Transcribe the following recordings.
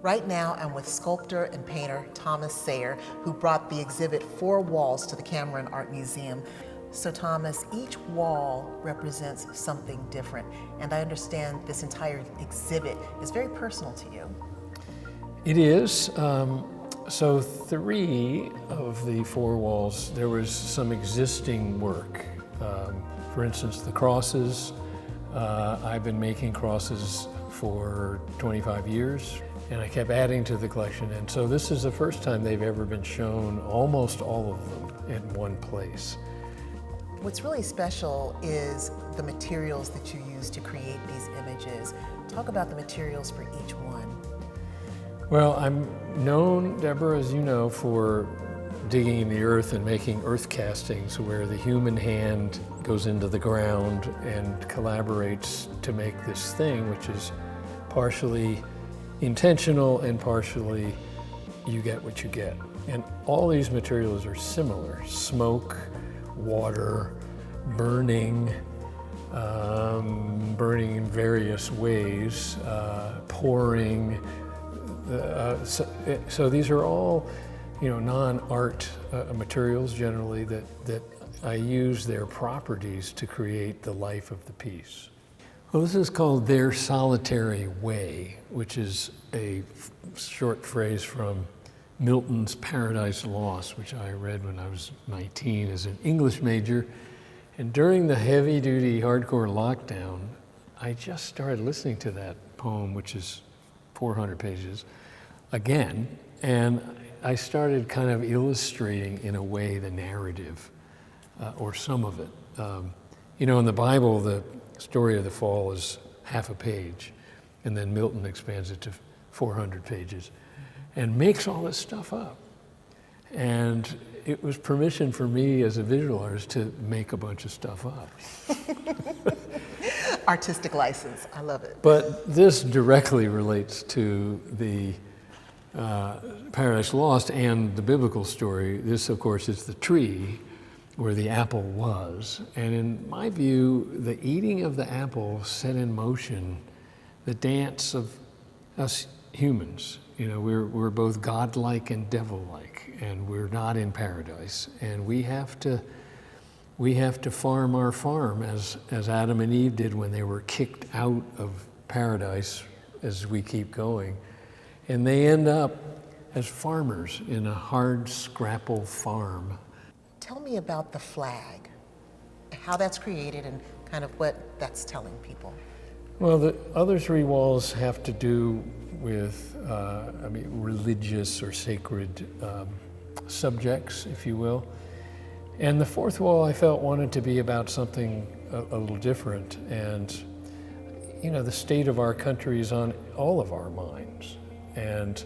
Right now, I'm with sculptor and painter Thomas Sayer, who brought the exhibit Four Walls to the Cameron Art Museum. So Thomas, each wall represents something different, and I understand this entire exhibit is very personal to you. It is. So 3 of the 4 walls, there was some existing work. For instance, the crosses. I've been making crosses for 25 years, and I kept adding to the collection. And so this is the first time they've ever been shown, almost all of them, in one place. What's really special is the materials that you use to create these images. Talk about the materials for each one. Well, I'm known, Deborah, as you know, for digging in the earth and making earth castings where the human hand goes into the ground and collaborates to make this thing, which is partially intentional and partially you get what you get. And all these materials are similar: smoke, water, burning, burning in various ways, pouring. So these are all, non-art materials generally that I use their properties to create the life of the piece. Well, this is called Their Solitary Way, which is a short phrase from Milton's Paradise Lost, which I read when I was 19 as an English major. And during the heavy-duty hardcore lockdown, I just started listening to that poem, which is 400 pages, again, and I started kind of illustrating in a way the narrative, or some of it. In the Bible, the story of the fall is half a page, and then Milton expands it to 400 pages and makes all this stuff up. And it was permission for me as a visual artist to make a bunch of stuff up. Artistic license, I love it. But this directly relates to the Paradise Lost and the biblical story. This, of course, is the tree where the apple was. And in my view, the eating of the apple set in motion the dance of us humans. We're both godlike and devil-like, and we're not in paradise. And we have to farm our farm as Adam and Eve did when they were kicked out of paradise, as we keep going. And they end up as farmers in a hard scrapple farm. Tell me about the flag, how that's created and kind of what that's telling people. Well, the other 3 walls have to do with religious or sacred subjects, if you will. And the 4th wall I felt wanted to be about something a little different. And, the state of our country is on all of our minds. And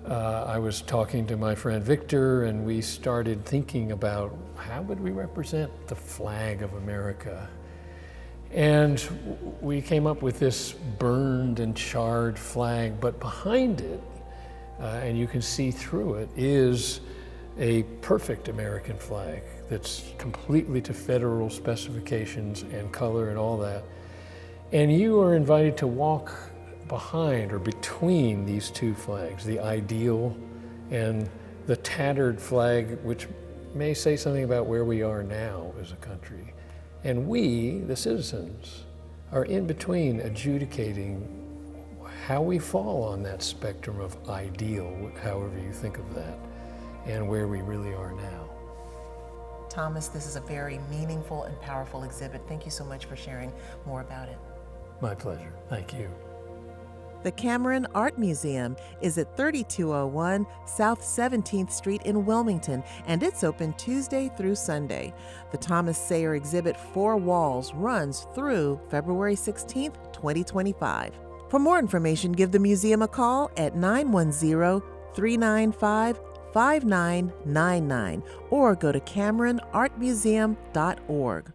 I was talking to my friend Victor, and we started thinking about how would we represent the flag of America. And we came up with this burned and charred flag, but behind it, and you can see through it, is a perfect American flag that's completely to federal specifications and color and all that. And you are invited to walk behind or between these 2 flags, the ideal and the tattered flag, which may say something about where we are now as a country. And we, the citizens, are in between adjudicating how we fall on that spectrum of ideal, however you think of that, and where we really are now. Thomas, this is a very meaningful and powerful exhibit. Thank you so much for sharing more about it. My pleasure. Thank you. The Cameron Art Museum is at 3201 South 17th Street in Wilmington, and it's open Tuesday through Sunday. The Thomas Sayer exhibit Four Walls runs through February 16th, 2025. For more information, give the museum a call at 910-395-5999 or go to CameronArtMuseum.org.